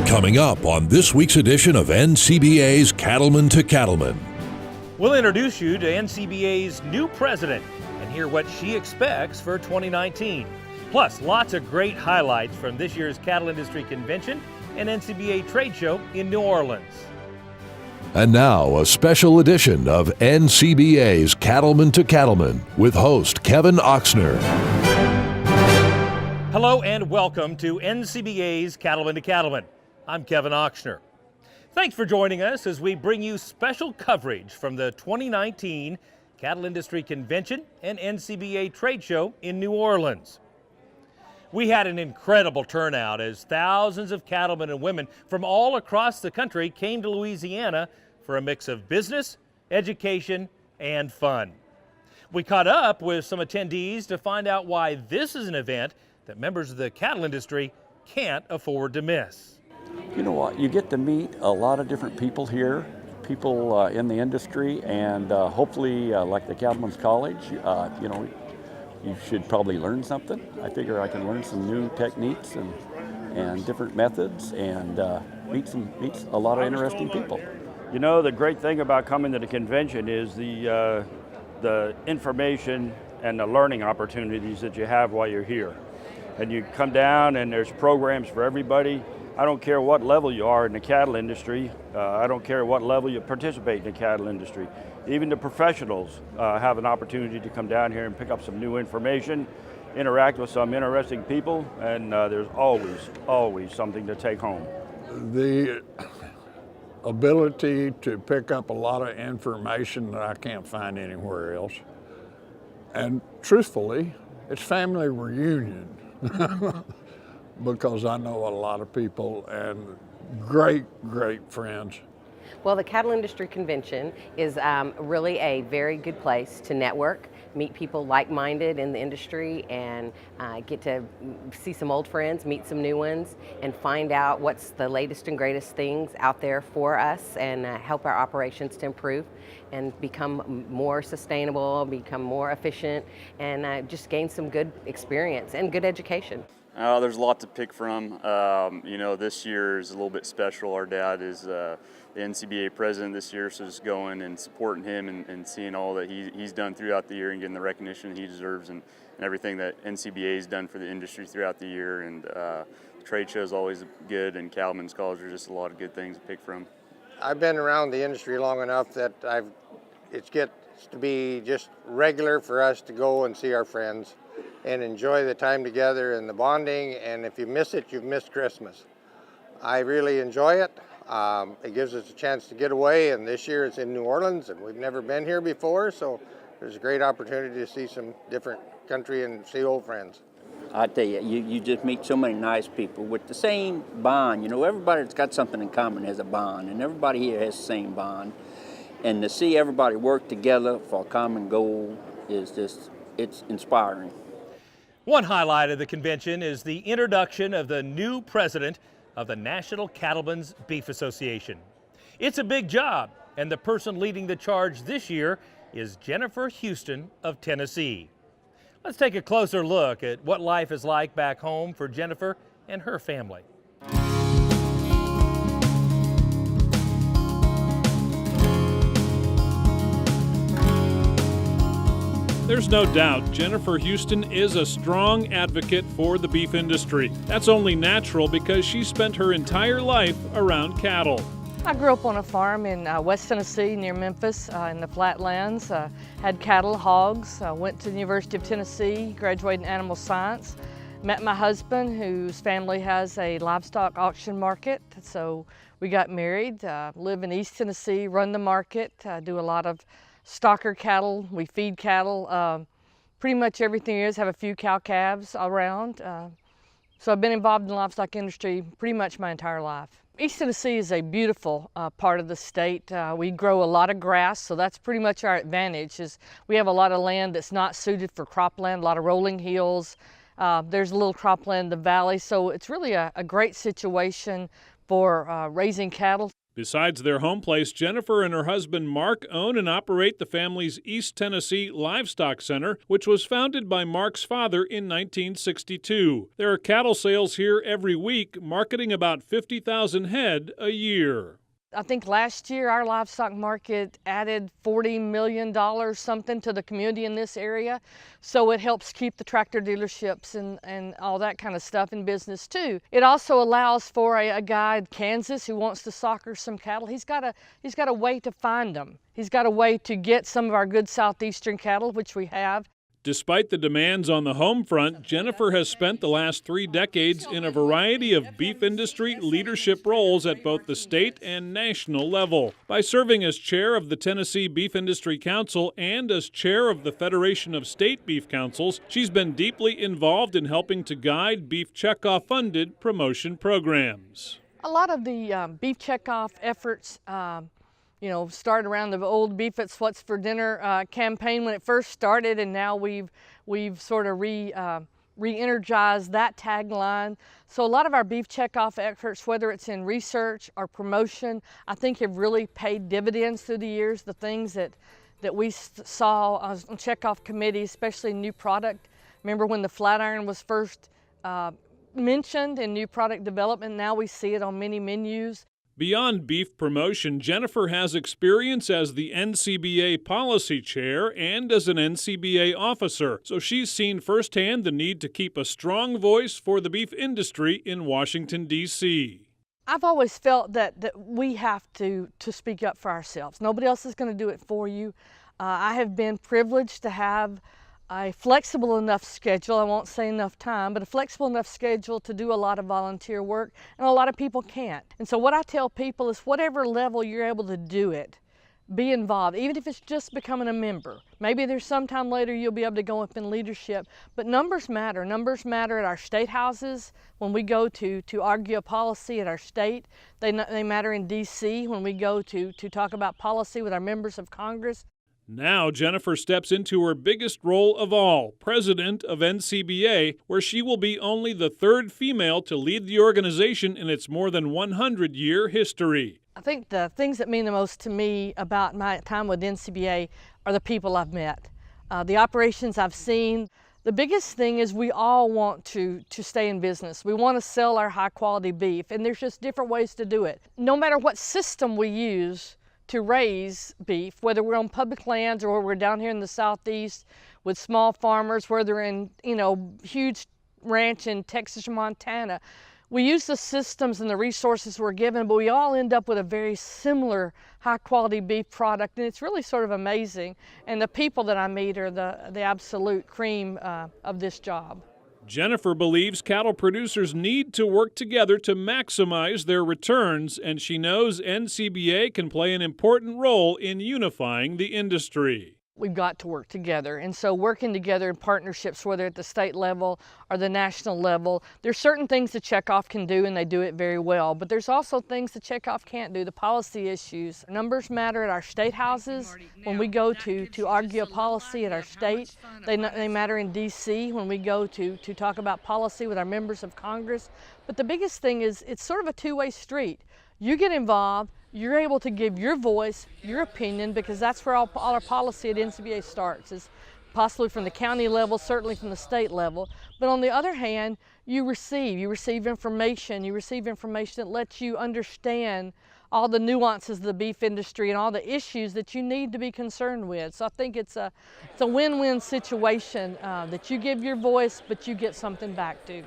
Coming up on this week's edition of NCBA's Cattlemen to Cattlemen. We'll introduce you to NCBA's new president and hear what she expects for 2019. Plus, lots of great highlights from this year's Cattle Industry Convention and NCBA trade show in New Orleans. And now, a special edition of NCBA's Cattlemen to Cattlemen with host Kevin Oxner. Hello and welcome to NCBA's Cattlemen to Cattlemen. I'm Kevin Oxner. Thanks for joining us as we bring you special coverage from the 2019 Cattle Industry Convention and NCBA trade show in New Orleans. We had an incredible turnout as thousands of cattlemen and women from all across the country came to Louisiana for a mix of business, education, and fun. We caught up with some attendees to find out why this is an event that members of the cattle industry can't afford to miss. You know what, you get to meet a lot of different people here, people in the industry, and hopefully like the Cattlemen's College, you should probably learn something. I figure I can learn some new techniques and different methods and meet a lot of interesting people. You know, the great thing about coming to the convention is the information and the learning opportunities that you have while you're here. And you come down and there's programs for everybody. I don't care what level you are in the cattle industry. I don't care what level you participate in the cattle industry. Even the professionals have an opportunity to come down here and pick up some new information, interact with some interesting people, and there's always something to take home. The ability to pick up a lot of information that I can't find anywhere else. And truthfully, it's family reunion. Because I know a lot of people and great friends. Well, the Cattle Industry Convention is really a very good place to network, meet people like-minded in the industry, and get to see some old friends, meet some new ones, and find out what's the latest and greatest things out there for us and help our operations to improve and become more sustainable, become more efficient, and just gain some good experience and good education. There's a lot to pick from. This year is a little bit special. Our dad is the NCBA president this year, so just going and supporting him and seeing all that he's done throughout the year and getting the recognition he deserves and everything that NCBA has done for the industry throughout the year. And the trade show is always good, and Cattlemen's College are just a lot of good things to pick from. I've been around the industry long enough that it gets to be just regular for us to go and see our friends and enjoy the time together and the bonding, and if you miss it, you've missed Christmas. I really enjoy it. It gives us a chance to get away, and this year it's in New Orleans, and we've never been here before, so there's a great opportunity to see some different country and see old friends. I tell you, you just meet so many nice people with the same bond. You know, everybody that's got something in common has a bond, and everybody here has the same bond. And to see everybody work together for a common goal is just, it's inspiring. One highlight of the convention is the introduction of the new president of the National Cattlemen's Beef Association. It's a big job, and the person leading the charge this year is Jennifer Houston of Tennessee. Let's take a closer look at what life is like back home for Jennifer and her family. There's no doubt Jennifer Houston is a strong advocate for the beef industry. That's only natural because she spent her entire life around cattle. I grew up on a farm in West Tennessee near Memphis in the flatlands. Had cattle, hogs, went to the University of Tennessee, graduated in animal science. Met my husband, whose family has a livestock auction market. So we got married, live in East Tennessee, run the market, do a lot of stocker cattle. We feed cattle. Pretty much everything is, have a few cow calves around. So I've been involved in the livestock industry pretty much my entire life. East Tennessee is a beautiful part of the state. We grow a lot of grass, so that's pretty much our advantage. Is we have a lot of land that's not suited for cropland, a lot of rolling hills. There's a little cropland in the valley, so it's really a great situation for raising cattle. Besides their home place, Jennifer and her husband Mark own and operate the family's East Tennessee Livestock Center, which was founded by Mark's father in 1962. There are cattle sales here every week, marketing about 50,000 head a year. I think last year our livestock market added $40 million something to the community in this area. So it helps keep the tractor dealerships and all that kind of stuff in business too. It also allows for a guy in Kansas who wants to soccer some cattle. He's got a way to find them. He's got a way to get some of our good southeastern cattle, which we have. Despite the demands on the home front, Jennifer has spent the last 3 decades in a variety of beef industry leadership roles at both the state and national level. By serving as chair of the Tennessee Beef Industry Council and as chair of the Federation of State Beef Councils, she's been deeply involved in helping to guide Beef Checkoff-funded promotion programs. A lot of the beef checkoff efforts started around the old Beef It's What's for Dinner campaign when it first started, and now we've sort of re-energized that tagline. So a lot of our beef checkoff efforts, whether it's in research or promotion, I think have really paid dividends through the years. The things that we saw on checkoff committees, especially new product. Remember when the flat iron was first mentioned in new product development? Now we see it on many menus. Beyond beef promotion, Jennifer has experience as the NCBA policy chair and as an NCBA officer, so she's seen firsthand the need to keep a strong voice for the beef industry in Washington, D.C. I've always felt that we have to speak up for ourselves. Nobody else is going to do it for you. I have been privileged to have a flexible enough schedule, I won't say enough time, but a flexible enough schedule to do a lot of volunteer work, and a lot of people can't. And so what I tell people is whatever level you're able to do it, be involved, even if it's just becoming a member. Maybe there's some time later you'll be able to go up in leadership, but numbers matter. Numbers matter at our state houses when we go to argue a policy at our state. They matter in D.C. when we go to talk about policy with our members of Congress. Now Jennifer steps into her biggest role of all, president of NCBA, where she will be only the 3rd female to lead the organization in its more than 100-year history. I think the things that mean the most to me about my time with NCBA are the people I've met, the operations I've seen. The biggest thing is we all want to stay in business. We want to sell our high-quality beef, and there's just different ways to do it. No matter what system we use to raise beef, whether we're on public lands or we're down here in the southeast with small farmers, whether they're in huge ranch in Texas or Montana. We use the systems and the resources we're given, but we all end up with a very similar high-quality beef product, and it's really sort of amazing. And the people that I meet are the absolute cream of this job. Jennifer believes cattle producers need to work together to maximize their returns, and she knows NCBA can play an important role in unifying the industry. We've got to work together, and so working together in partnerships, whether at the state level or the national level, there's certain things the checkoff can do, and they do it very well, but there's also things the checkoff can't do, the policy issues. Numbers matter at our state houses when we go to argue a policy at our state. They matter in D.C. when we go to talk about policy with our members of Congress. But the biggest thing is it's sort of a two-way street. You get involved, you're able to give your voice, your opinion, because that's where all our policy at NCBA starts, is possibly from the county level, certainly from the state level. But on the other hand, you receive information. You receive information that lets you understand all the nuances of the beef industry and all the issues that you need to be concerned with. So I think it's a win-win situation that you give your voice, but you get something back too.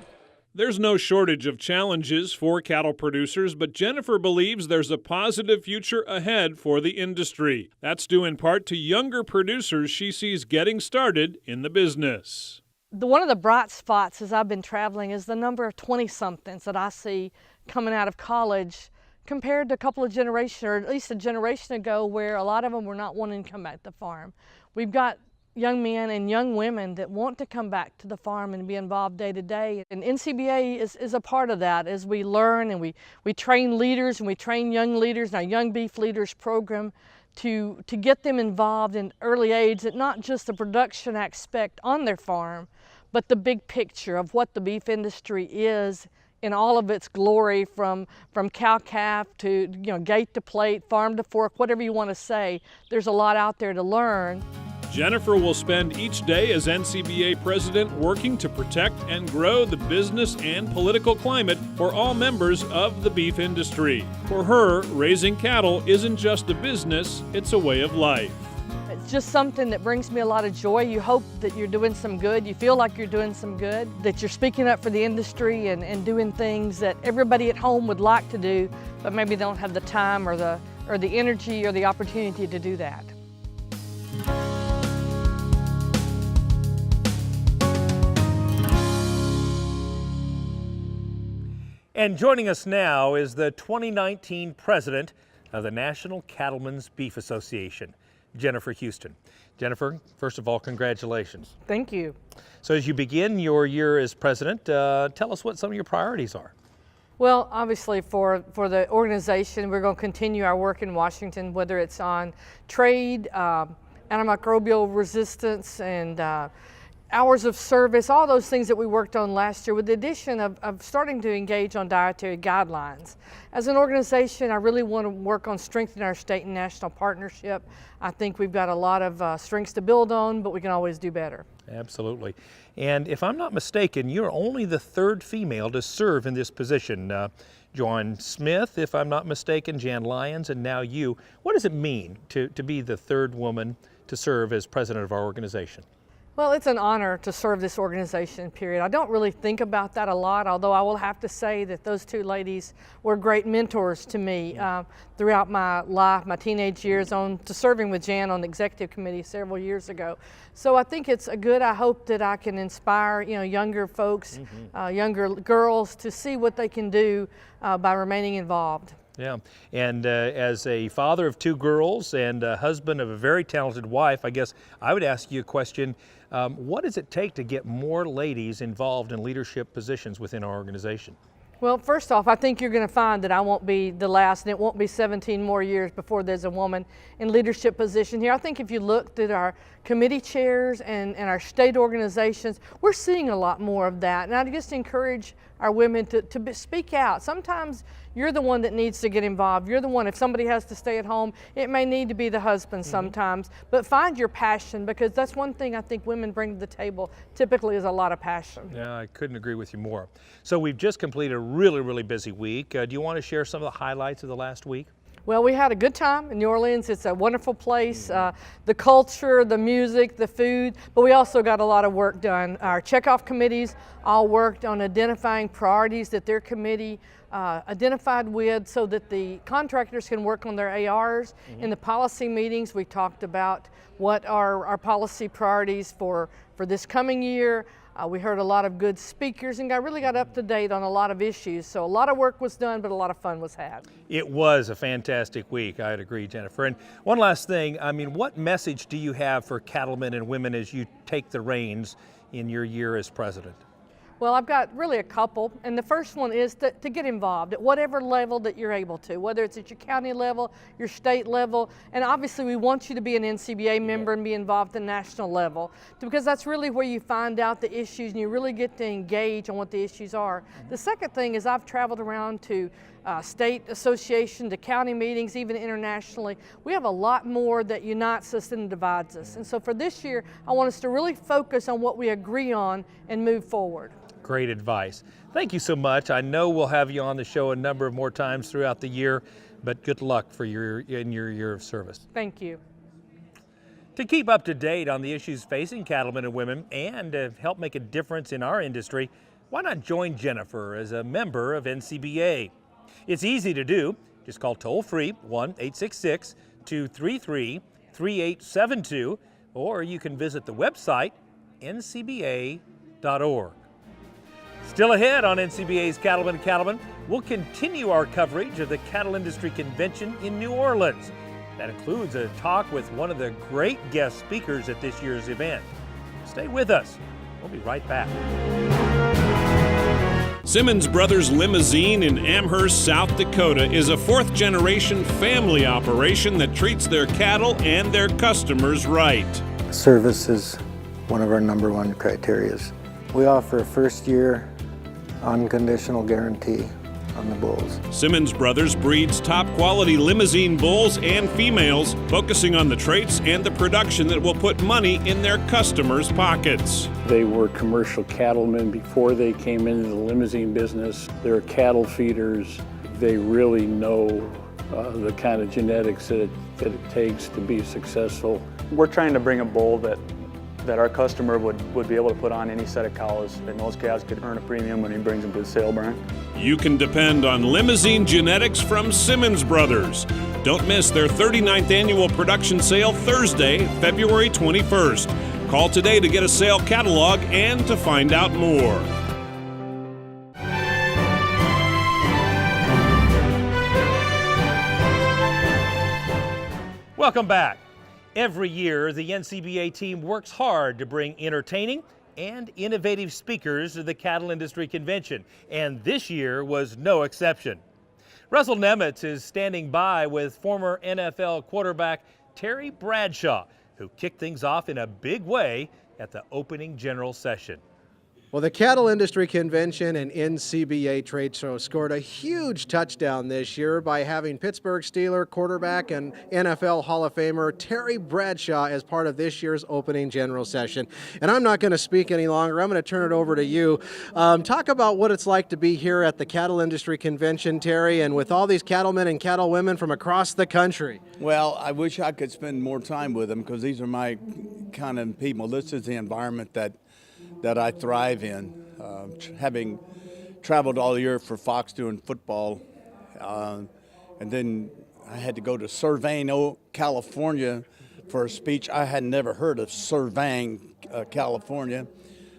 There's no shortage of challenges for cattle producers, but Jennifer believes there's a positive future ahead for the industry. That's due in part to younger producers she sees getting started in the business. One of the bright spots as I've been traveling is the number of 20-somethings that I see coming out of college compared to a couple of generations, or at least a generation ago, where a lot of them were not wanting to come back to the farm. We've got young men and young women that want to come back to the farm and be involved day to day. And NCBA is a part of that as we learn and we train leaders and we train young leaders in our Young Beef Leaders program to get them involved in early age, at not just the production aspect on their farm, but the big picture of what the beef industry is in all of its glory, from cow-calf to gate to plate, farm to fork, whatever you want to say. There's a lot out there to learn. Jennifer will spend each day as NCBA president working to protect and grow the business and political climate for all members of the beef industry. For her, raising cattle isn't just a business, it's a way of life. It's just something that brings me a lot of joy. You hope that you're doing some good. You feel like you're doing some good, that you're speaking up for the industry and doing things that everybody at home would like to do, but maybe they don't have the time or the energy or the opportunity to do that. And joining us now is the 2019 president of the National Cattlemen's Beef Association, Jennifer Houston. Jennifer, first of all, congratulations. Thank you. So as you begin your year as president, tell us what some of your priorities are. Well, obviously for the organization, we're going to continue our work in Washington, whether it's on trade, antimicrobial resistance, and hours of service, all those things that we worked on last year, with the addition of starting to engage on dietary guidelines. As an organization, I really want to work on strengthening our state and national partnership. I think we've got a lot of strengths to build on, but we can always do better. Absolutely. And if I'm not mistaken, you're only the third female to serve in this position. Joan Smith, if I'm not mistaken, Jan Lyons, and now you. What does it mean to be the third woman to serve as president of our organization? Well, it's an honor to serve this organization, period. I don't really think about that a lot, although I will have to say that those two ladies were great mentors to me throughout my life, my teenage years, on to serving with Jan on the executive committee several years ago. So I think it's I hope that I can inspire younger folks, younger girls, to see what they can do by remaining involved. Yeah, and as a father of two girls and a husband of a very talented wife, I guess I would ask you a question. What does it take to get more ladies involved in leadership positions within our organization? Well, first off, I think you're going to find that I won't be the last, and it won't be 17 more years before there's a woman in leadership position here. I think if you looked at our committee chairs and our state organizations, we're seeing a lot more of that. And I just encourage our women to speak out. Sometimes you're the one that needs to get involved. You're the one, if somebody has to stay at home, it may need to be the husband sometimes, but find your passion, because that's one thing I think women bring to the table typically, is a lot of passion. Yeah, I couldn't agree with you more. So we've just completed a really busy week. Do you want to share some of the highlights of the last week? Well, we had a good time in New Orleans. It's a wonderful place, the culture, the music, the food, but we also got a lot of work done. Our checkoff committees all worked on identifying priorities that their committee identified with, so that the contractors can work on their ARs. In the policy meetings, we talked about what are our policy priorities for this coming year. We heard a lot of good speakers and really got up to date on a lot of issues. So a lot of work was done, but a lot of fun was had. It was a fantastic week, I'd agree, Jennifer. And one last thing, what message do you have for cattlemen and women as you take the reins in your year as president? Well, I've got really a couple, and the first one is to get involved at whatever level that you're able to, whether it's at your county level, your state level, and obviously we want you to be an NCBA member and be involved at the national level, because that's really where you find out the issues and you really get to engage on what the issues are. The second thing is I've traveled around to state association, to county meetings, even internationally. We have a lot more that unites us than divides us, and so for this year, I want us to really focus on what we agree on and move forward. Great advice. Thank you so much. I know we'll have you on the show a number of more times throughout the year, but good luck for in your year of service. Thank you. To keep up to date on the issues facing cattlemen and women and to help make a difference in our industry, why not join Jennifer as a member of NCBA? It's easy to do. Just call toll-free 1-866-233-3872, or you can visit the website ncba.org. Still ahead on NCBA's Cattlemen to Cattlemen, we'll continue our coverage of the Cattle Industry Convention in New Orleans. That includes a talk with one of the great guest speakers at this year's event. Stay with us. We'll be right back. Simmons Brothers Limousine in Amherst, South Dakota is a fourth-generation family operation that treats their cattle and their customers right. Service is one of our #1 criteria. We offer a first-year unconditional guarantee on the bulls. Simmons Brothers breeds top-quality limousine bulls and females, focusing on the traits and the production that will put money in their customers' pockets. They were commercial cattlemen before they came into the limousine business. They're cattle feeders. They really know the kind of genetics that it takes to be successful. We're trying to bring a bull that our customer would be able to put on any set of cows, and those cows could earn a premium when he brings them to the sale barn. You can depend on limousine genetics from Simmons Brothers. Don't miss their 39th annual production sale Thursday, February 21st. Call today to get a sale catalog and to find out more. Welcome back. Every year, the NCBA team works hard to bring entertaining and innovative speakers to the Cattle Industry Convention, and this year was no exception. Russell Nemitz is standing by with former NFL quarterback Terry Bradshaw, who kicked things off in a big way at the opening general session. Well, the Cattle Industry Convention and NCBA trade show scored a huge touchdown this year by having Pittsburgh Steeler quarterback and NFL Hall of Famer Terry Bradshaw as part of this year's opening general session. And I'm not going to speak any longer. I'm going to turn it over to you. Talk about what it's like to be here at the Cattle Industry Convention, Terry, and with all these cattlemen and cattlewomen from across the country. Well, I wish I could spend more time with them because these are my kind of people. This is the environment that I thrive in. Having traveled all year for Fox doing football, and then I had to go to Cervang, California for a speech. I had never heard of Cervang, California.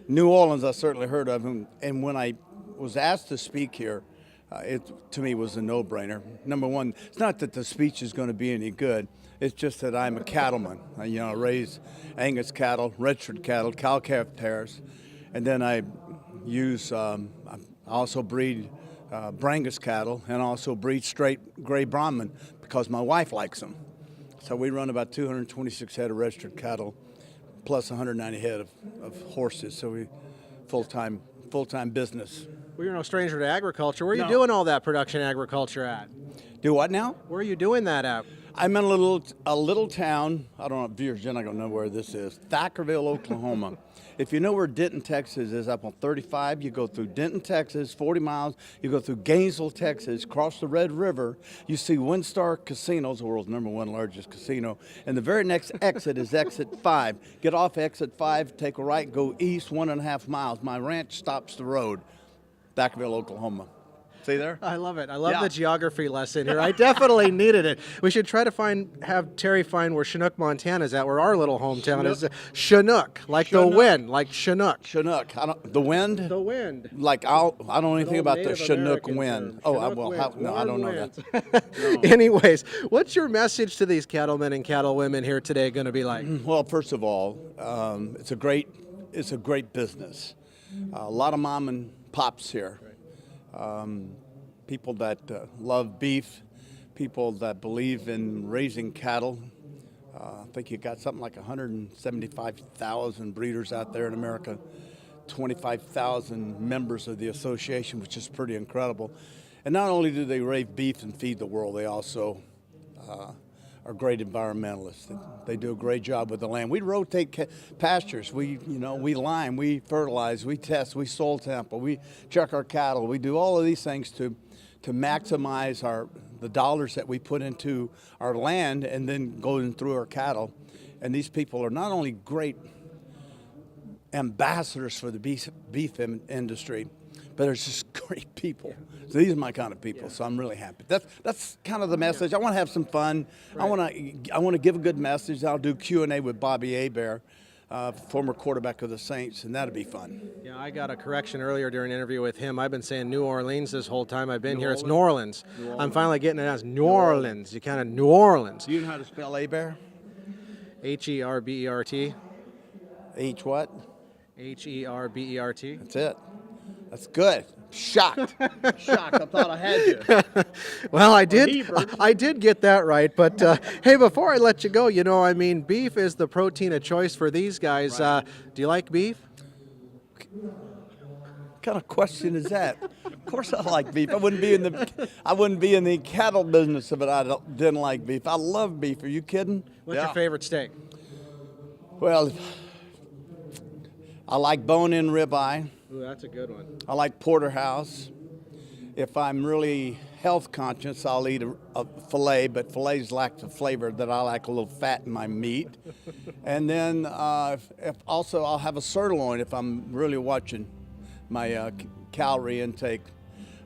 New Orleans I certainly heard of, and when I was asked to speak here, it to me was a no-brainer. Number one, it's not that the speech is going to be any good. It's just that I'm a cattleman. I raise Angus cattle, registered cattle, cow-calf pairs, and then I use, I also breed Brangus cattle and also breed straight gray Brahman because my wife likes them. So we run about 226 head of registered cattle plus 190 head of horses. So we full-time business. Well, you're no stranger to agriculture. Where are you doing all that production agriculture at? Do what now? Where are you doing that at? I'm in a little town. I don't know if viewers are not going to know where this is. Thackerville, Oklahoma. If you know where Denton, Texas is, up on 35, you go through Denton, Texas, 40 miles. You go through Gainesville, Texas, cross the Red River. You see WinStar Casinos, the world's #1 largest casino. And the very next exit is exit 5. Get off exit 5, take a right, go east 1.5 miles. My ranch stops the road. Thackerville, Oklahoma. See there? I love it. I love the geography lesson here. I definitely needed it. We should try to have Terry find where Chinook, Montana is at, where our little hometown is. Chinook, like the wind, like Chinook. Chinook. The wind? The wind. Like I don't know anything about the Chinook wind. Term. Oh, Chinook no, I don't know that. No. Anyways, what's your message to these cattlemen and cattlewomen here today going to be like? Well, first of all, it's a great business. A lot of mom and pops here. People that love beef, people that believe in raising cattle. I think you got something like 175,000 breeders out there in America, 25,000 members of the association, which is pretty incredible. And not only do they raise beef and feed the world, they also are great environmentalists. They do a great job with the land. We rotate pastures. We lime, we fertilize, we test, we soil sample, we check our cattle. We do all of these things to maximize the dollars that we put into our land and then going through our cattle. And these people are not only great ambassadors for the beef industry, but they're just great people. So these are my kind of people. So I'm really happy. That's kind of the message. I want to have some fun. Right. I want to give a good message. I'll do Q&A with Bobby Hebert, former quarterback of the Saints, and that'll be fun. Yeah, I got a correction earlier during an interview with him. I've been saying New Orleans this whole time I've been here. It's New Orleans. I'm finally getting it as New Orleans. You kind of New Orleans. Do you know how to spell Hebert? H-E-R-B-E-R-T. H what? H-E-R-B-E-R-T. That's it. That's good. Shocked. Shocked. I thought I had you. Well, I did get that right. But hey, before I let you go, beef is the protein of choice for these guys. Right. Do you like beef? kind of question is that? Of course, I like beef. I wouldn't be in the cattle business if didn't like beef. I love beef. Are you kidding? What's your favorite steak? Well, I like bone-in ribeye. Ooh, that's a good one. I like porterhouse. If I'm really health conscious, I'll eat a filet, but fillets lack the flavor that I like, a little fat in my meat. And then I'll have a sirloin if I'm really watching my calorie intake.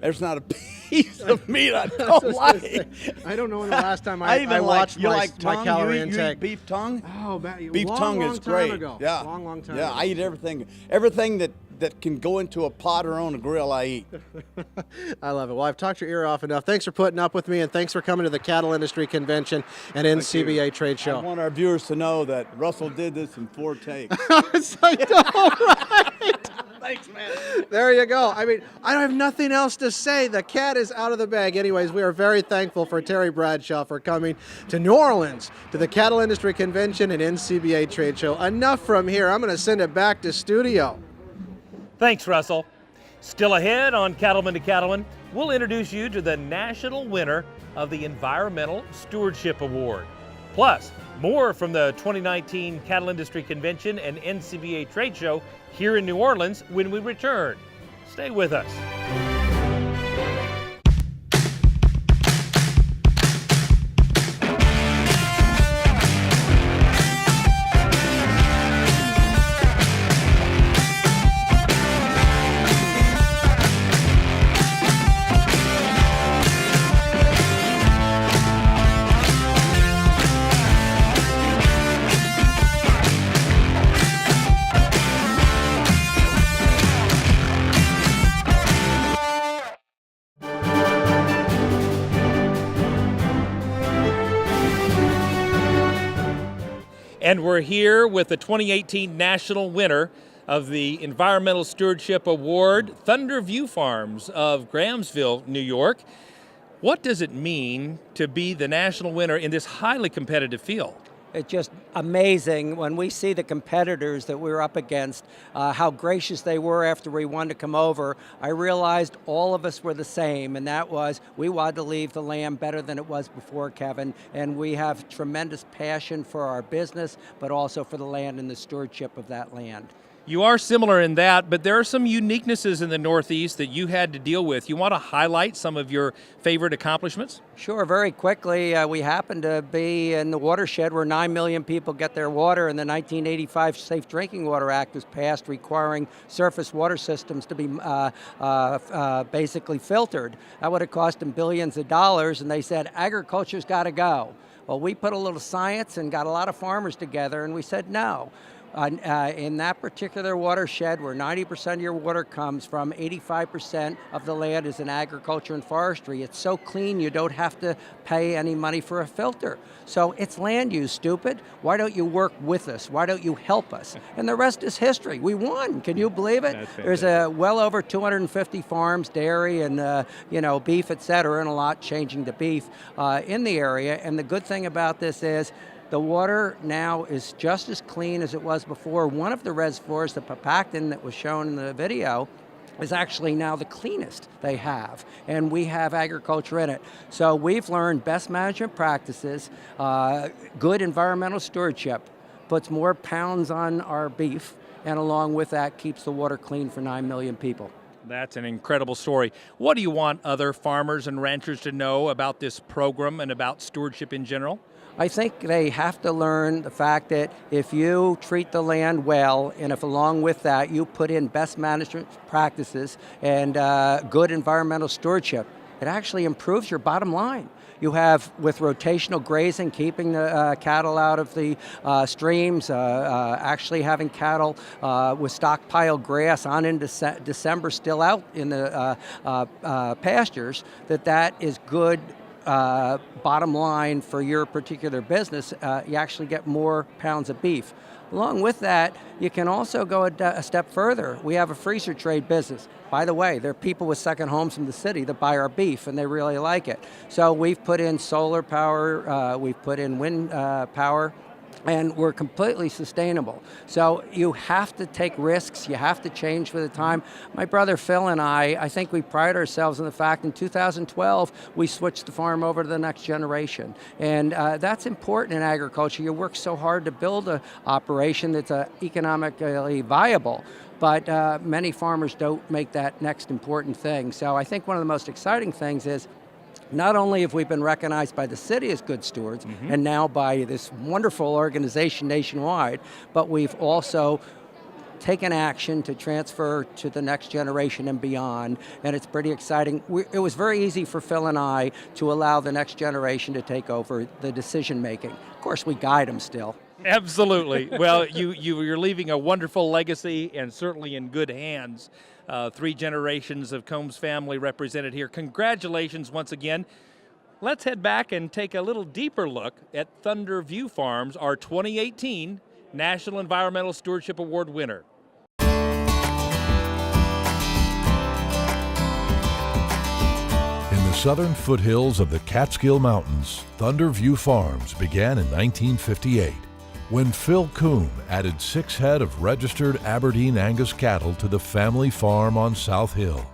There's not a piece of meat I don't like. I don't know when the last time I watched my calorie intake. You eat beef tongue? Oh, beef tongue is great. Ago. Yeah, long time. Yeah, ago. I eat everything. Everything that can go into a pot or on a grill, I eat. I love it. Well, I've talked your ear off enough. Thanks for putting up with me, and thanks for coming to the Cattle Industry Convention and NCBA Trade Show. I want our viewers to know that Russell did this in 4 takes. Right. Thanks, man. There you go. I mean, I have nothing else to say. The cat is out of the bag. Anyways, we are very thankful for Terry Bradshaw for coming to New Orleans to the Cattle Industry Convention and NCBA Trade Show. Enough from here. I'm going to send it back to studio. Thanks, Russell. Still ahead on Cattlemen to Cattlemen, we'll introduce you to the national winner of the Environmental Stewardship Award. Plus, more from the 2019 Cattle Industry Convention and NCBA Trade Show here in New Orleans when we return. Stay with us. And we're here with the 2018 national winner of the Environmental Stewardship Award, Thunder View Farms of Grahamsville, New York. What does it mean to be the national winner in this highly competitive field? It's just amazing when we see the competitors that we're up against, how gracious they were after we won to come over. I realized all of us were the same, and that was we wanted to leave the land better than it was before, Kevin, and we have tremendous passion for our business, but also for the land and the stewardship of that land. You are similar in that, but there are some uniquenesses in the Northeast that you had to deal with. You want to highlight some of your favorite accomplishments? Sure, very quickly. We happen to be in the watershed where 9 million people get their water, and the 1985 Safe Drinking Water Act was passed requiring surface water systems to be basically filtered. That would have cost them billions of dollars, and they said, agriculture's got to go. Well, we put a little science and got a lot of farmers together, and we said no. In that particular watershed where 90% of your water comes from, 85% of the land is in agriculture and forestry. It's so clean you don't have to pay any money for a filter. So it's land use, stupid. Why don't you work with us? Why don't you help us? And the rest is history. We won. Can you believe it? There's well over 250 farms, dairy and beef, et cetera, and a lot changing to beef in the area. And the good thing about this is the water now is just as clean as it was before. One of the reservoirs, the Papacton that was shown in the video, is actually now the cleanest they have, and we have agriculture in it. So we've learned best management practices, good environmental stewardship, puts more pounds on our beef, and along with that keeps the water clean for 9 million people. That's an incredible story. What do you want other farmers and ranchers to know about this program and about stewardship in general? I think they have to learn the fact that if you treat the land well, and if along with that you put in best management practices and good environmental stewardship, it actually improves your bottom line. You have, with rotational grazing, keeping the cattle out of the streams, actually having cattle with stockpile grass on in December still out in the pastures, that is good bottom line for your particular business. You actually get more pounds of beef. Along with that, you can also go a step further. We have a freezer trade business. By the way, there are people with second homes from the city that buy our beef, and they really like it. So we've put in solar power, we've put in wind power, and we're completely sustainable. So you have to take risks, you have to change with the time. My brother Phil and I think we pride ourselves in the fact in 2012 we switched the farm over to the next generation. And that's important in agriculture. You work so hard to build an operation that's economically viable, but many farmers don't make that next important thing. So I think one of the most exciting things is not only have we been recognized by the city as good stewards, and now by this wonderful organization nationwide, but we've also taken action to transfer to the next generation and beyond, and it's pretty exciting. It was very easy for Phil and I to allow the next generation to take over the decision making. Of course, we guide them still. Absolutely. Well, you're leaving a wonderful legacy and certainly in good hands. 3 generations of Combs family represented here. Congratulations once again. Let's head back and take a little deeper look at Thunder View Farms, our 2018 National Environmental Stewardship Award winner. In the southern foothills of the Catskill Mountains, Thunder View Farms began in 1958. When Phil Coombe added 6 head of registered Aberdeen Angus cattle to the family farm on South Hill.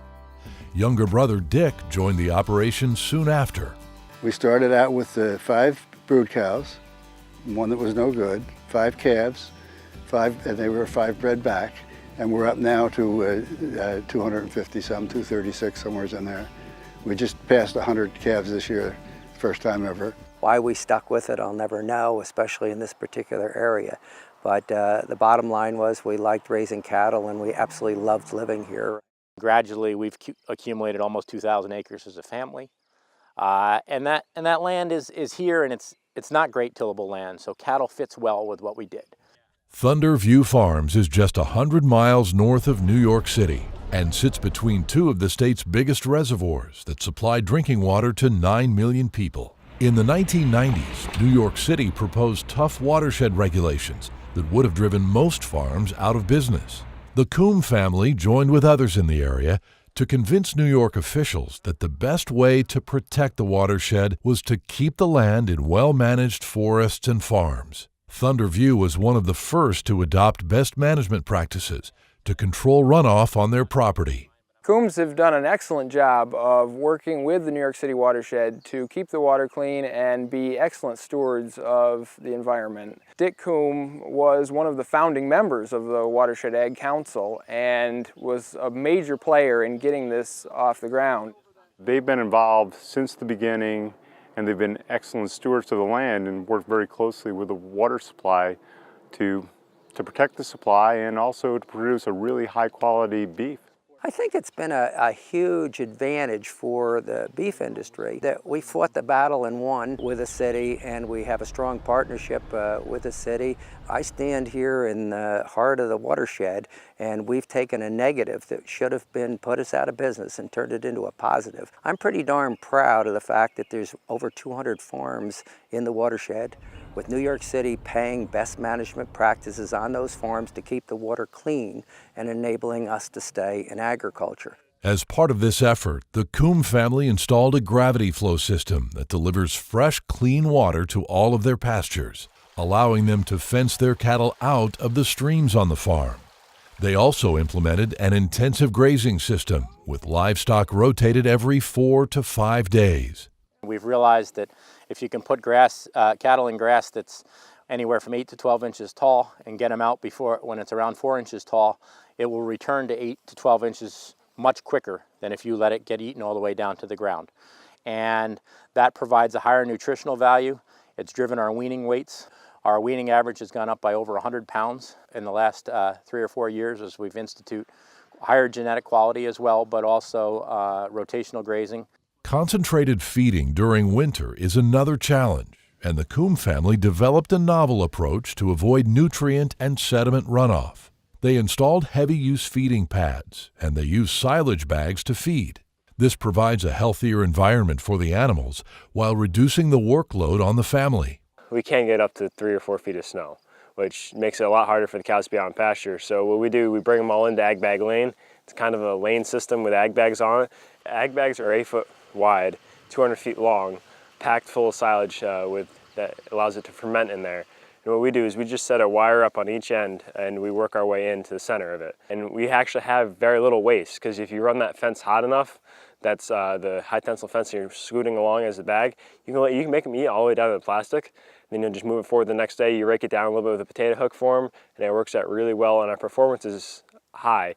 Younger brother Dick joined the operation soon after. We started out with 5 brood cows, one that was no good, 5 calves, and they were 5 bred back, and we're up now to 250 some, 236, somewhere in there. We just passed 100 calves this year, first time ever. Why we stuck with it, I'll never know, especially in this particular area. But the bottom line was we liked raising cattle and we absolutely loved living here. Gradually, we've accumulated almost 2,000 acres as a family. And that land is here, and it's not great tillable land, so cattle fits well with what we did. Thunder View Farms is just 100 miles north of New York City and sits between 2 of the state's biggest reservoirs that supply drinking water to 9 million people. In the 1990s, New York City proposed tough watershed regulations that would have driven most farms out of business. The Coombe family joined with others in the area to convince New York officials that the best way to protect the watershed was to keep the land in well-managed forests and farms. Thunder View was one of the first to adopt best management practices to control runoff on their property. Coombs have done an excellent job of working with the New York City watershed to keep the water clean and be excellent stewards of the environment. Dick Coombe was one of the founding members of the Watershed Ag Council and was a major player in getting this off the ground. They've been involved since the beginning, and they've been excellent stewards of the land and worked very closely with the water supply to protect the supply and also to produce a really high quality beef. I think it's been a huge advantage for the beef industry that we fought the battle and won with the city, and we have a strong partnership with the city. I stand here in the heart of the watershed, and we've taken a negative that should have been put us out of business and turned it into a positive. I'm pretty darn proud of the fact that there's over 200 farms in the watershed, with New York City paying best management practices on those farms to keep the water clean and enabling us to stay in agriculture. As part of this effort, the Coombe family installed a gravity flow system that delivers fresh, clean water to all of their pastures, allowing them to fence their cattle out of the streams on the farm. They also implemented an intensive grazing system with livestock rotated every 4 to 5 days. We've realized that if you can put cattle in grass that's anywhere from 8 to 12 inches tall and get them out before when it's around 4 inches tall, it will return to 8 to 12 inches much quicker than if you let it get eaten all the way down to the ground. And that provides a higher nutritional value. It's driven our weaning weights. Our weaning average has gone up by over 100 pounds in the last 3 or 4 years as we've instituted higher genetic quality as well, but also rotational grazing. Concentrated feeding during winter is another challenge, and the Coombe family developed a novel approach to avoid nutrient and sediment runoff. They installed heavy-use feeding pads, and they use silage bags to feed. This provides a healthier environment for the animals while reducing the workload on the family. We can get up to 3 or 4 feet of snow, which makes it a lot harder for the cows to be out in pasture. So what we do, we bring them all into ag bag lane. It's kind of a lane system with ag bags on it. Ag bags are 8 foot wide, 200 feet long, packed full of silage that allows it to ferment in there. And what we do is we just set a wire up on each end and we work our way into the center of it. And we actually have very little waste, because if you run that fence hot enough, that's the high tensile fence you're scooting along as a bag, you can make them eat all the way down to the plastic. Then you'll just move it forward the next day, you rake it down a little bit with a potato hook form, and it works out really well, and our performance is high.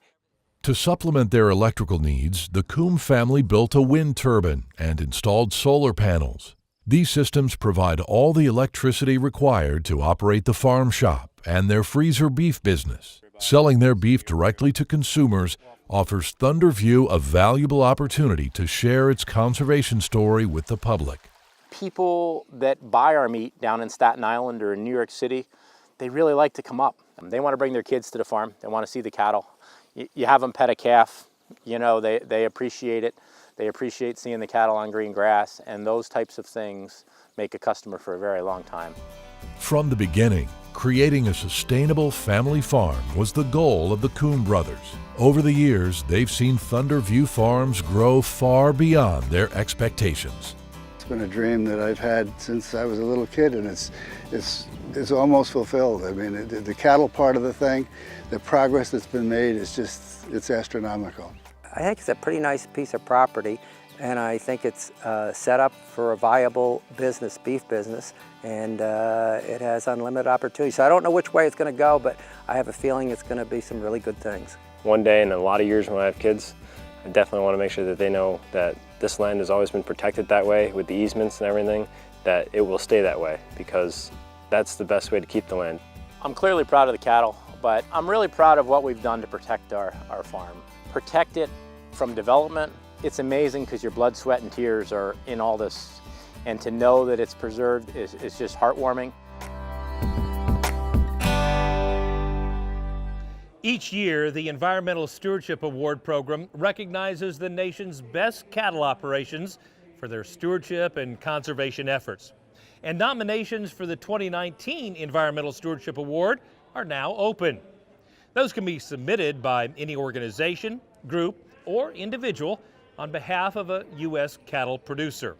To supplement their electrical needs, the Coombe family built a wind turbine and installed solar panels. These systems provide all the electricity required to operate the farm shop and their freezer beef business. Selling their beef directly to consumers offers Thunderview a valuable opportunity to share its conservation story with the public. People that buy our meat down in Staten Island or in New York City, they really like to come up. They want to bring their kids to the farm. They want to see the cattle. You have them pet a calf, you know, they appreciate it. They appreciate seeing the cattle on green grass, and those types of things make a customer for a very long time. From the beginning, creating a sustainable family farm was the goal of the Coombe brothers. Over the years, they've seen Thunderview Farms grow far beyond their expectations. It's been a dream that I've had since I was a little kid, and it's almost fulfilled. I mean, the cattle part of the thing, the progress that's been made is just, it's astronomical. I think it's a pretty nice piece of property, and I think it's set up for a viable business, beef business, and it has unlimited opportunity. So I don't know which way it's going to go, but I have a feeling it's going to be some really good things. One day in a lot of years when I have kids, I definitely want to make sure that they know that this land has always been protected that way with the easements and everything, that it will stay that way, because that's the best way to keep the land. I'm clearly proud of the cattle, but I'm really proud of what we've done to protect our farm. Protect it from development. It's amazing because your blood, sweat, and tears are in all this, and to know that it's preserved is just heartwarming. Each year, the Environmental Stewardship Award program recognizes the nation's best cattle operations for their stewardship and conservation efforts. And nominations for the 2019 Environmental Stewardship Award are now open. Those can be submitted by any organization, group, or individual on behalf of a U.S. cattle producer.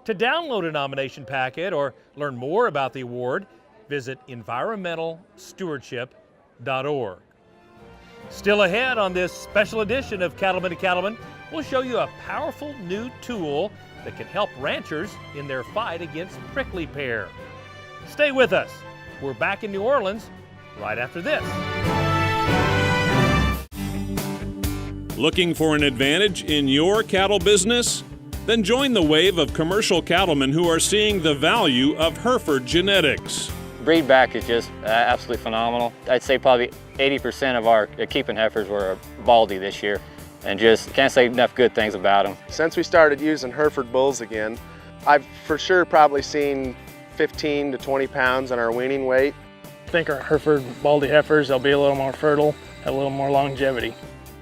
To download a nomination packet or learn more about the award, visit environmentalstewardship.org. Still ahead on this special edition of Cattlemen to Cattlemen, we'll show you a powerful new tool that can help ranchers in their fight against prickly pear. Stay with us. We're back in New Orleans right after this. Looking for an advantage in your cattle business? Then join the wave of commercial cattlemen who are seeing the value of Hereford genetics. Breed back is just absolutely phenomenal. I'd say probably 80% of our keeping heifers were baldy this year, and just can't say enough good things about them. Since we started using Hereford bulls again, I've for sure probably seen 15 to 20 pounds on our weaning weight. I think our Hereford baldy heifers, they'll be a little more fertile, have a little more longevity.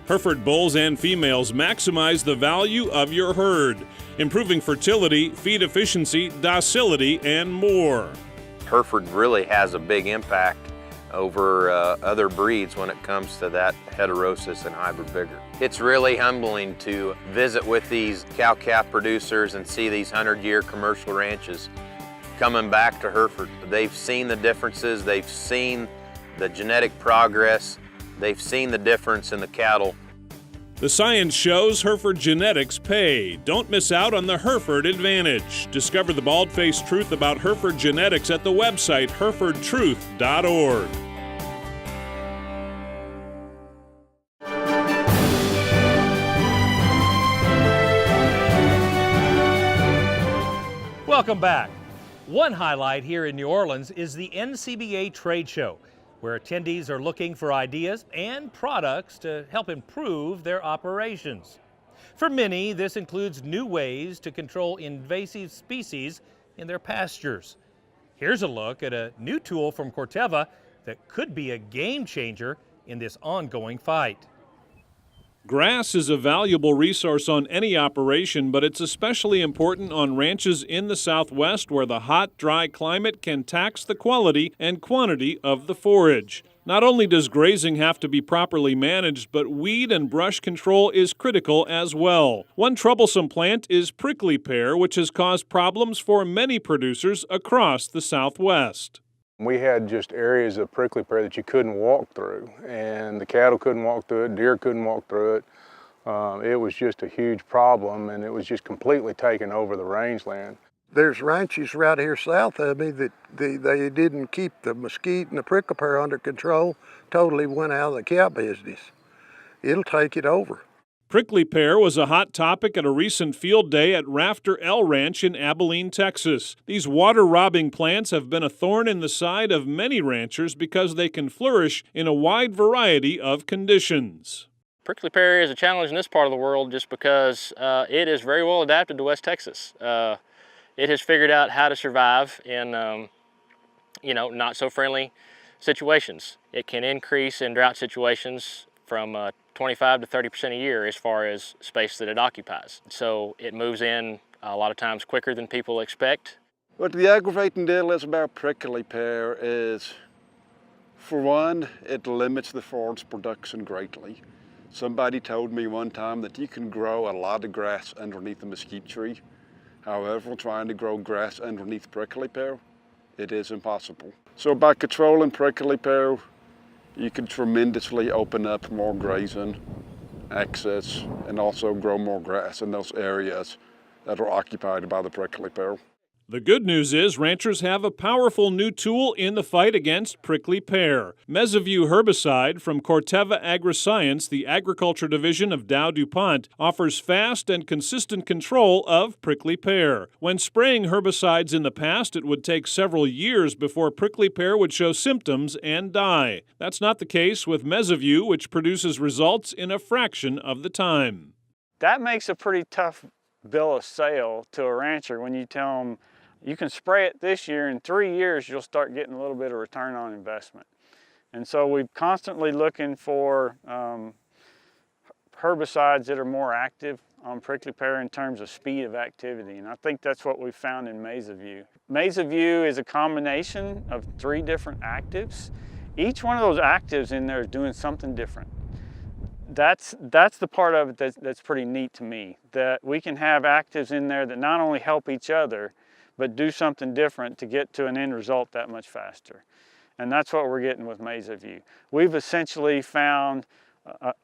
Hereford bulls and females maximize the value of your herd, improving fertility, feed efficiency, docility, and more. Hereford really has a big impact over other breeds when it comes to that heterosis and hybrid vigor. It's really humbling to visit with these cow-calf producers and see these 100-year commercial ranches coming back to Hereford. They've seen the differences, they've seen the genetic progress, they've seen the difference in the cattle. The science shows Hereford genetics pay. Don't miss out on the Hereford advantage. Discover the bald-faced truth about Hereford genetics at the website herefordtruth.org. Welcome back. One highlight here in New Orleans is the NCBA trade show, where attendees are looking for ideas and products to help improve their operations. For many, this includes new ways to control invasive species in their pastures. Here's a look at a new tool from Corteva that could be a game changer in this ongoing fight. Grass is a valuable resource on any operation, but it's especially important on ranches in the Southwest where the hot, dry climate can tax the quality and quantity of the forage. Not only does grazing have to be properly managed, but weed and brush control is critical as well. One troublesome plant is prickly pear, which has caused problems for many producers across the Southwest. We had just areas of prickly pear that you couldn't walk through, and the cattle couldn't walk through it, deer couldn't walk through it. It was just a huge problem, and it was just completely taking over the rangeland. There's ranches right here south of me that they didn't keep the mesquite and the prickly pear under control, totally went out of the cow business. It'll take it over. Prickly pear was a hot topic at a recent field day at Rafter L Ranch in Abilene, Texas. These water-robbing plants have been a thorn in the side of many ranchers because they can flourish in a wide variety of conditions. Prickly pear is a challenge in this part of the world just because it is very well adapted to West Texas. It has figured out how to survive in, not so friendly situations. It can increase in drought situations from 25 to 30% a year as far as space that it occupies. So it moves in a lot of times quicker than people expect. What the aggravating deal is about prickly pear is, for one, it limits the forage production greatly. Somebody told me one time that you can grow a lot of grass underneath a mesquite tree. However, trying to grow grass underneath prickly pear, it is impossible. So by controlling prickly pear, you can tremendously open up more grazing access and also grow more grass in those areas that are occupied by the prickly pear. The good news is ranchers have a powerful new tool in the fight against prickly pear. Mesaview herbicide from Corteva Agriscience, the agriculture division of Dow DuPont, offers fast and consistent control of prickly pear. When spraying herbicides in the past, it would take several years before prickly pear would show symptoms and die. That's not the case with Mesaview, which produces results in a fraction of the time. That makes a pretty tough bill of sale to a rancher when you tell them, you can spray it this year, in 3 years you'll start getting a little bit of return on investment. And so we're constantly looking for herbicides that are more active on prickly pear in terms of speed of activity, and I think that's what we found in Mesaview. Mesaview is a combination of 3 different actives. Each one of those actives in there is doing something different. That's the part of it that's pretty neat to me, that we can have actives in there that not only help each other, but do something different to get to an end result that much faster. And that's what we're getting with Mesaview. We've essentially found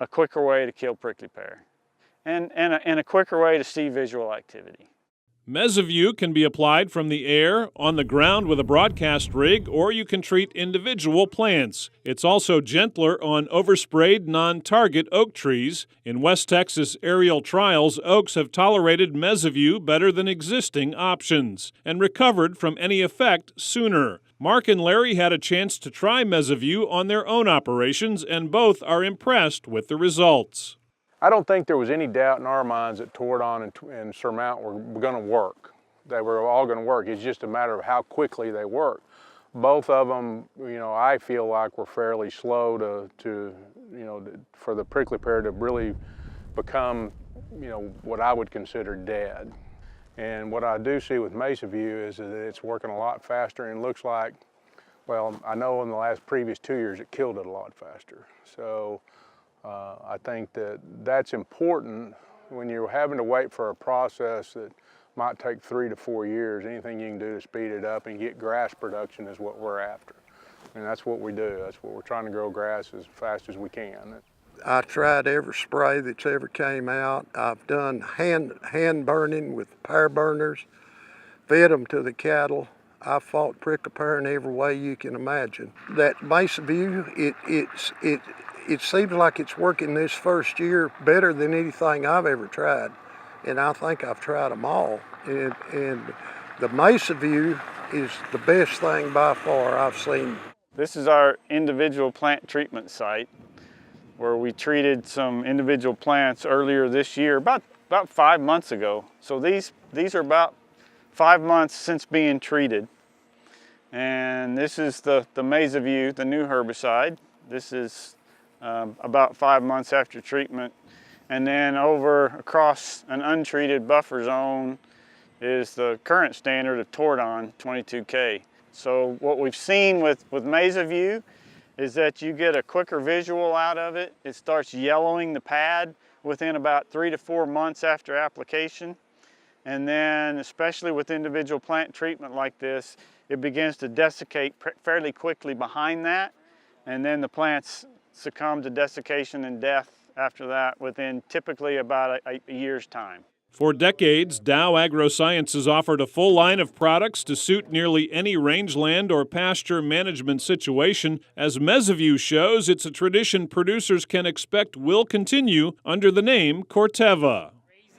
a quicker way to kill prickly pear and a quicker way to see visual activity. Mesaview can be applied from the air, on the ground with a broadcast rig, or you can treat individual plants. It's also gentler on oversprayed non-target oak trees. In West Texas aerial trials, oaks have tolerated Mesaview better than existing options and recovered from any effect sooner. Mark and Larry had a chance to try Mesaview on their own operations, and both are impressed with the results. I don't think there was any doubt in our minds that Tordon and Surmount were going to work. They were all going to work. It's just a matter of how quickly they work. Both of them, I feel like were fairly slow for the prickly pear to really become, what I would consider dead. And what I do see with Mesaview is that it's working a lot faster, and looks like, well, I know in the previous 2 years it killed it a lot faster. So I think that's important when you're having to wait for a process that might take 3 to 4 years. Anything you can do to speed it up and get grass production is what we're after. And that's what we do. That's what we're trying to grow grass as fast as we can. I tried every spray that's ever came out. I've done hand burning with pear burners, fed them to the cattle. I fought prickly pear in every way you can imagine. That Mesaview, it seems like it's working this first year better than anything I've ever tried. And I think I've tried them all. And the Mesaview is the best thing by far I've seen. This is our individual plant treatment site where we treated some individual plants earlier this year, about 5 months ago. So these are about 5 months since being treated. And this is the Mesaview, the new herbicide. This is about 5 months after treatment. And then across an untreated buffer zone is the current standard of Tordon 22K. So what we've seen with Mesaview is that you get a quicker visual out of it. It starts yellowing the pad within about 3 to 4 months after application. And then, especially with individual plant treatment like this, it begins to desiccate fairly quickly behind that, and then the plants succumb to desiccation and death after that within typically about a year's time. For decades, Dow AgroScience has offered a full line of products to suit nearly any rangeland or pasture management situation. As Mesaview shows, it's a tradition producers can expect will continue under the name Corteva.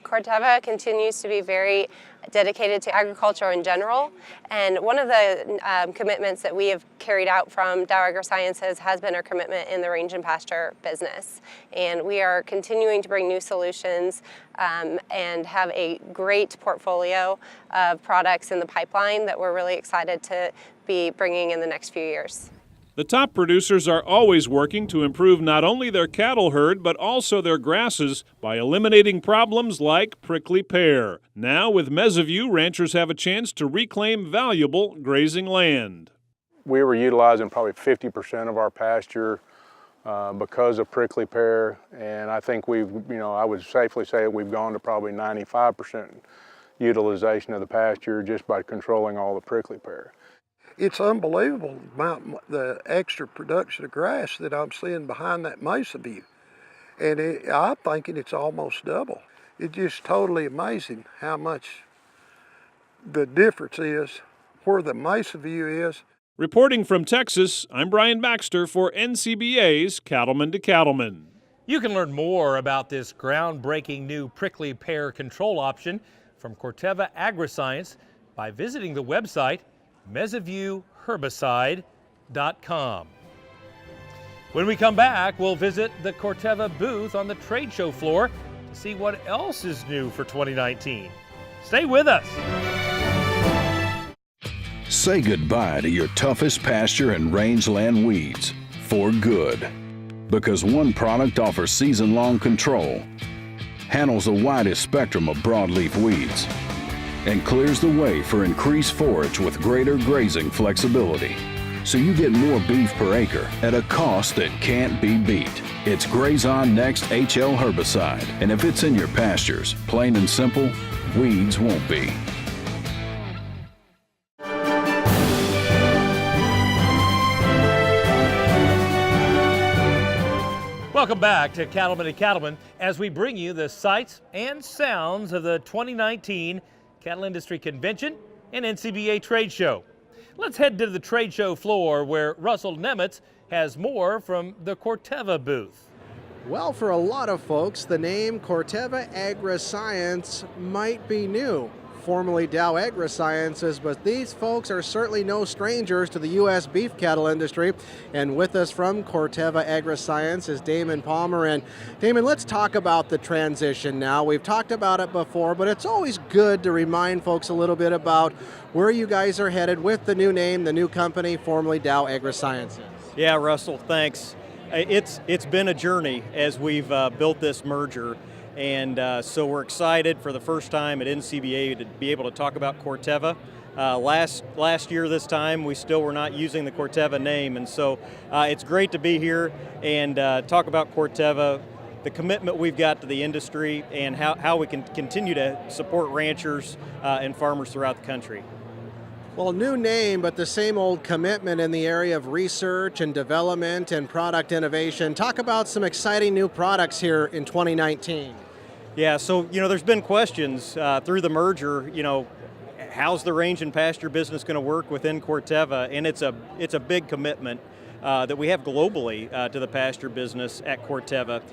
Corteva continues to be very dedicated to agriculture in general, and one of the commitments that we have carried out from Dow AgroSciences has been our commitment in the range and pasture business. And we are continuing to bring new solutions and have a great portfolio of products in the pipeline that we're really excited to be bringing in the next few years. The top producers are always working to improve not only their cattle herd, but also their grasses by eliminating problems like prickly pear. Now, with Mesaview, ranchers have a chance to reclaim valuable grazing land. We were utilizing probably 50% of our pasture because of prickly pear, and I think I would safely say we've gone to probably 95% utilization of the pasture just by controlling all the prickly pear. It's unbelievable the extra production of grass that I'm seeing behind that Mesaview. And I'm thinking it's almost double. It's just totally amazing how much the difference is where the Mesaview is. Reporting from Texas, I'm Brian Baxter for NCBA's Cattlemen to Cattlemen. You can learn more about this groundbreaking new prickly pear control option from Corteva AgroScience by visiting the website MesaviewHerbicide.com. When we come back, we'll visit the Corteva booth on the trade show floor to see what else is new for 2019. Stay with us. Say goodbye to your toughest pasture and rangeland weeds for good. Because one product offers season-long control, handles the widest spectrum of broadleaf weeds, and clears the way for increased forage with greater grazing flexibility. So you get more beef per acre at a cost that can't be beat. It's Graze On Next HL herbicide, and if it's in your pastures, plain and simple, weeds won't be. Welcome back to Cattlemen to Cattlemen as we bring you the sights and sounds of the 2019 Cattle Industry Convention and NCBA Trade Show. Let's head to the trade show floor where Russell Nemitz has more from the Corteva booth. Well, for a lot of folks, the name Corteva AgroScience might be new. Formerly Dow AgroSciences, but these folks are certainly no strangers to the U.S. beef cattle industry. And with us from Corteva AgroScience is Damon Palmer. And Damon, let's talk about the transition now. We've talked about it before, but it's always good to remind folks a little bit about where you guys are headed with the new name, the new company, formerly Dow AgroSciences. Yeah, Russell, thanks. It's been a journey as we've built this merger. And so we're excited for the first time at NCBA to be able to talk about Corteva. Last year this time we still were not using the Corteva name, and so it's great to be here and talk about Corteva, the commitment we've got to the industry, and how we can continue to support ranchers and farmers throughout the country. Well, new name, but the same old commitment in the area of research and development and product innovation. Talk about some exciting new products here in 2019. Yeah, so, there's been questions through the merger, how's the range and pasture business going to work within Corteva? And it's a big commitment that we have globally to the pasture business at Corteva.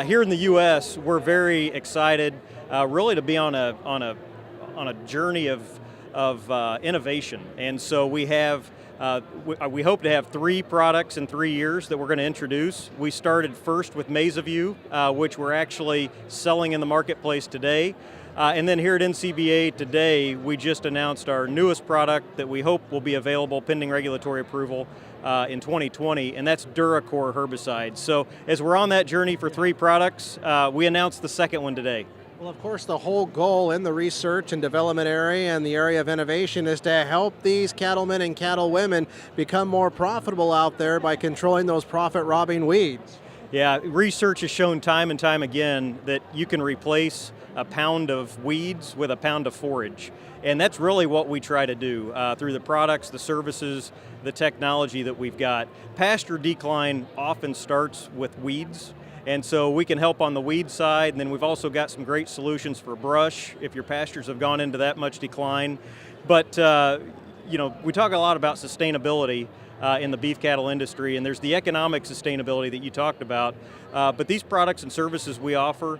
Here in the U.S., we're very excited really to be on a journey of innovation. And so we have we hope to have 3 products in 3 years that we're going to introduce. We started first with Mesaview, which we're actually selling in the marketplace today. And then here at NCBA today, we just announced our newest product that we hope will be available pending regulatory approval in 2020, and that's DuraCore herbicide. So as we're on that journey for 3 products, we announced the second one today. Well, of course, the whole goal in the research and development area and the area of innovation is to help these cattlemen and cattlewomen become more profitable out there by controlling those profit-robbing weeds. Yeah, research has shown time and time again that you can replace a pound of weeds with a pound of forage. And that's really what we try to do through the products, the services, the technology that we've got. Pasture decline often starts with weeds, and so we can help on the weed side, and then we've also got some great solutions for brush if your pastures have gone into that much decline. But we talk a lot about sustainability in the beef cattle industry, and there's the economic sustainability that you talked about, but these products and services we offer,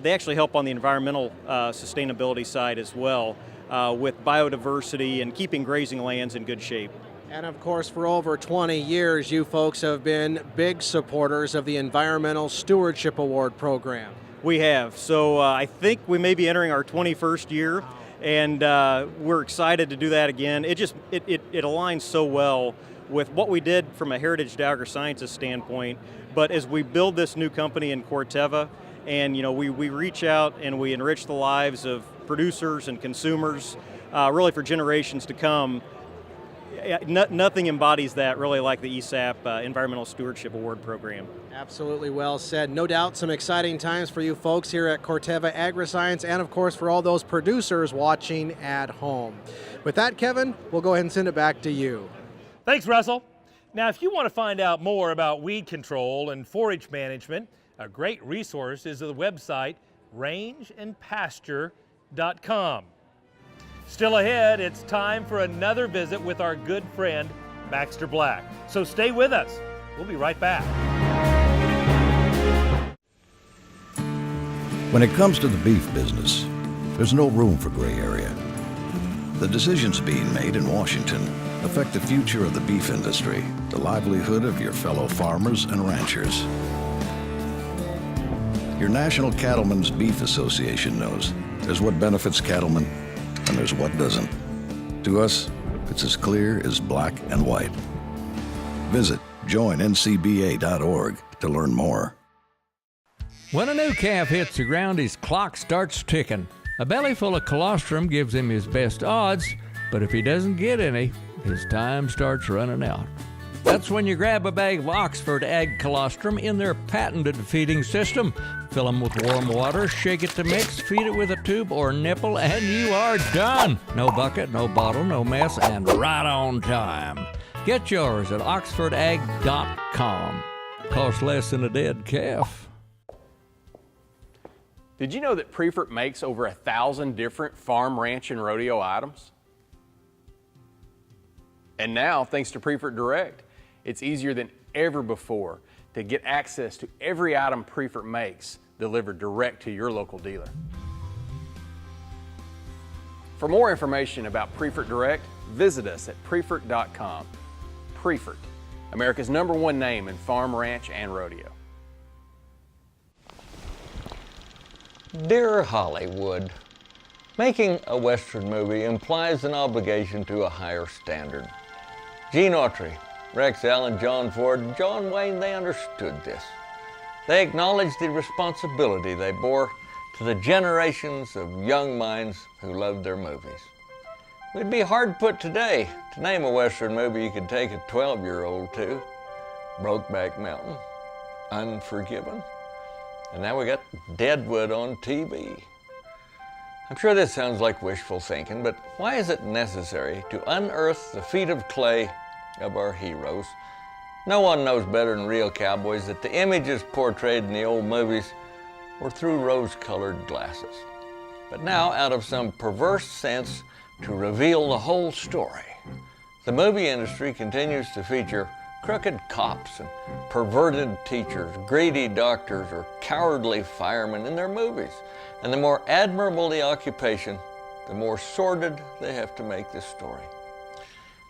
they actually help on the environmental sustainability side as well, with biodiversity and keeping grazing lands in good shape. And of course, for over 20 years, you folks have been big supporters of the Environmental Stewardship Award program. We have. So I think we may be entering our 21st year, and we're excited to do that again. It aligns so well with what we did from a heritage Dow AgroSciences standpoint, but as we build this new company in Corteva, and we reach out and we enrich the lives of producers and consumers, really for generations to come. Nothing embodies that really like the ESAP Environmental Stewardship Award program. Absolutely well said. No doubt some exciting times for you folks here at Corteva AgroScience, and of course for all those producers watching at home. With that, Kevin, we'll go ahead and send it back to you. Thanks, Russell. Now, if you want to find out more about weed control and forage management, a great resource is the website rangeandpasture.com. Still ahead, it's time for another visit with our good friend, Baxter Black. So stay with us. We'll be right back. When it comes to the beef business, there's no room for gray area. The decisions being made in Washington affect the future of the beef industry, the livelihood of your fellow farmers and ranchers. Your National Cattlemen's Beef Association knows there's what benefits cattlemen and there's what doesn't. To us, it's as clear as black and white. Visit joinncba.org to learn more. When a new calf hits the ground, his clock starts ticking. A belly full of colostrum gives him his best odds, but if he doesn't get any, his time starts running out. That's when you grab a bag of Oxford Ag Colostrum in their patented feeding system. Fill them with warm water, shake it to mix, feed it with a tube or nipple, and you are done. No bucket, no bottle, no mess, and right on time. Get yours at oxfordag.com. Costs less than a dead calf. Did you know that Prefert makes over 1,000 different farm, ranch, and rodeo items? And now, thanks to Prefert Direct, it's easier than ever before to get access to every item Prefert makes delivered direct to your local dealer. For more information about Prefert Direct, visit us at prefert.com. Prefert, America's #1 name in farm, ranch, and rodeo. Dear Hollywood, making a Western movie implies an obligation to a higher standard. Gene Autry, Rex Allen, John Ford, and John Wayne, they understood this. They acknowledged the responsibility they bore to the generations of young minds who loved their movies. We'd be hard put today to name a Western movie you could take a 12-year-old to. Brokeback Mountain, Unforgiven, and now we got Deadwood on TV. I'm sure this sounds like wishful thinking, but why is it necessary to unearth the feet of clay of our heroes? No one knows better than real cowboys that the images portrayed in the old movies were through rose-colored glasses. But now, out of some perverse sense to reveal the whole story, the movie industry continues to feature crooked cops and perverted teachers, greedy doctors, or cowardly firemen in their movies. And the more admirable the occupation, the more sordid they have to make the story.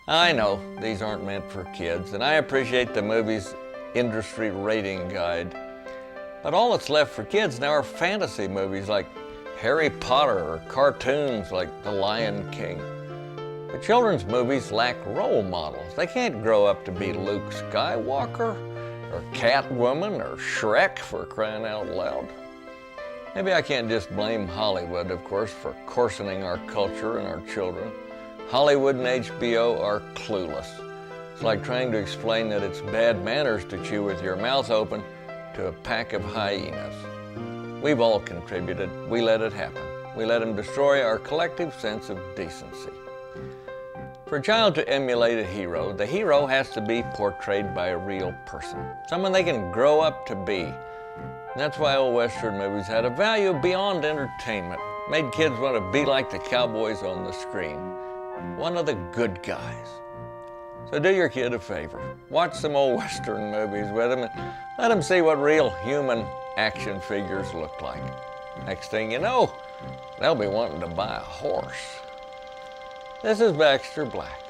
I know these aren't meant for kids, and I appreciate the movie's industry rating guide. But all that's left for kids now are fantasy movies like Harry Potter or cartoons like The Lion King. The children's movies lack role models. They can't grow up to be Luke Skywalker or Catwoman or Shrek, for crying out loud. Maybe I can't just blame Hollywood, of course, for coarsening our culture and our children. Hollywood and HBO are clueless. It's like trying to explain that it's bad manners to chew with your mouth open to a pack of hyenas. We've all contributed. We let it happen. We let them destroy our collective sense of decency. For a child to emulate a hero, the hero has to be portrayed by a real person, someone they can grow up to be. And that's why old Western movies had a value beyond entertainment, made kids want to be like the cowboys on the screen, one of the good guys. So do your kid a favor. Watch some old Western movies with them and let them see what real human action figures look like. Next thing you know, they'll be wanting to buy a horse. This is Baxter Black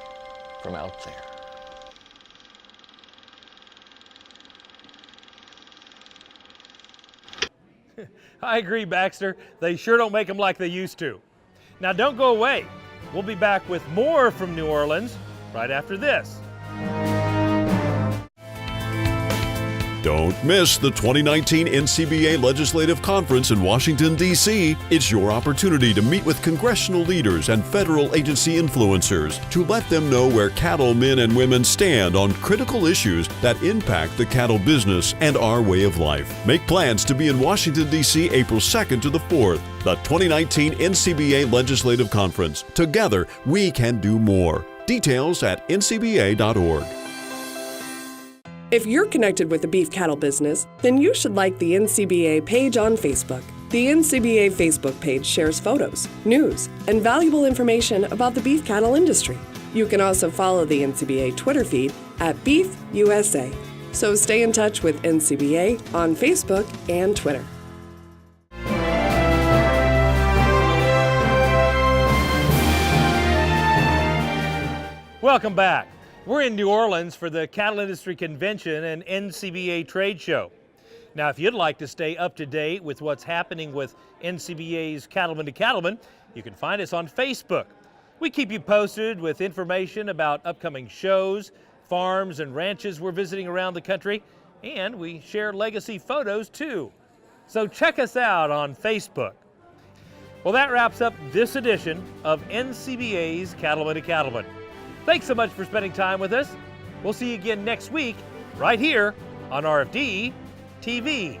from out there. I agree, Baxter. They sure don't make them like they used to. Now don't go away. We'll be back with more from New Orleans right after this. Don't miss the 2019 NCBA Legislative Conference in Washington, D.C. It's your opportunity to meet with congressional leaders and federal agency influencers to let them know where cattlemen and women stand on critical issues that impact the cattle business and our way of life. Make plans to be in Washington, D.C. April 2nd to the 4th, the 2019 NCBA Legislative Conference. Together, we can do more. Details at ncba.org. If you're connected with the beef cattle business, then you should like the NCBA page on Facebook. The NCBA Facebook page shares photos, news, and valuable information about the beef cattle industry. You can also follow the NCBA Twitter feed at Beef USA. So stay in touch with NCBA on Facebook and Twitter. Welcome back. We're in New Orleans for the Cattle Industry Convention and NCBA Trade Show. Now, if you'd like to stay up to date with what's happening with NCBA's Cattlemen to Cattlemen, you can find us on Facebook. We keep you posted with information about upcoming shows, farms, and ranches we're visiting around the country, and we share legacy photos too. So check us out on Facebook. Well, that wraps up this edition of NCBA's Cattlemen to Cattlemen. Thanks so much for spending time with us. We'll see you again next week, right here on RFD TV.